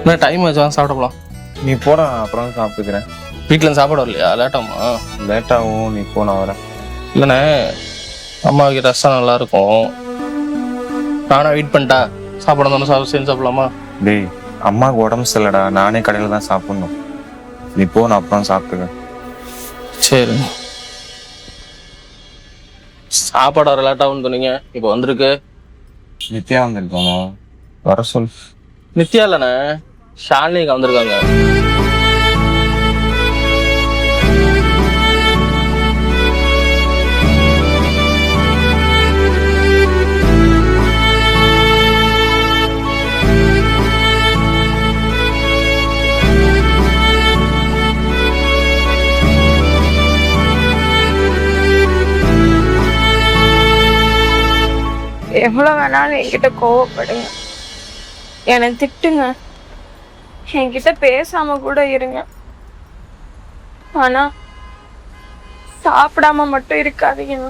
என்ன டைம் ஆச்சு சாப்பிட போகலாம். நீ போடா, அப்புறம் சாப்பிட்டுக்கிறேன். வீட்டில் சாப்பாடு வரலையா? லேட்டாகுமா? லேட்டாகவும் நீ போ, நான் வரேன். இல்லைண்ணே, அம்மாவுக்கு ரசம் நல்லா இருக்கும். நானா வெயிட் பண்ணிட்டா சாப்பாடு தானே சேர்ந்து சாப்பிடலாமா? டேய், அம்மாவுக்கு உடம்பு சரியில்லடா, நானே கடையில் தான் சாப்பிட்ணும். நீ போ, நான் அப்புறம் சாப்பிட்டுக்கிறேன். சரி. சாப்பாடு வர லேட்டாகும்னு சொன்னீங்க, இப்போ வந்திருக்கு. நித்யா வந்திருக்கோமா? வர சொல். நித்யா இல்லைண்ணே, ஷாலினிக்கு வந்திருக்காங்க. எவ்வளோ வேணாலும் என்கிட்ட கோவப்படுங்க, என்னை திட்டுங்க, என்கிட்ட பேசாம கூட இருங்க. ஆனா சாப்பிடாம மட்டும் இருக்காதீங்க.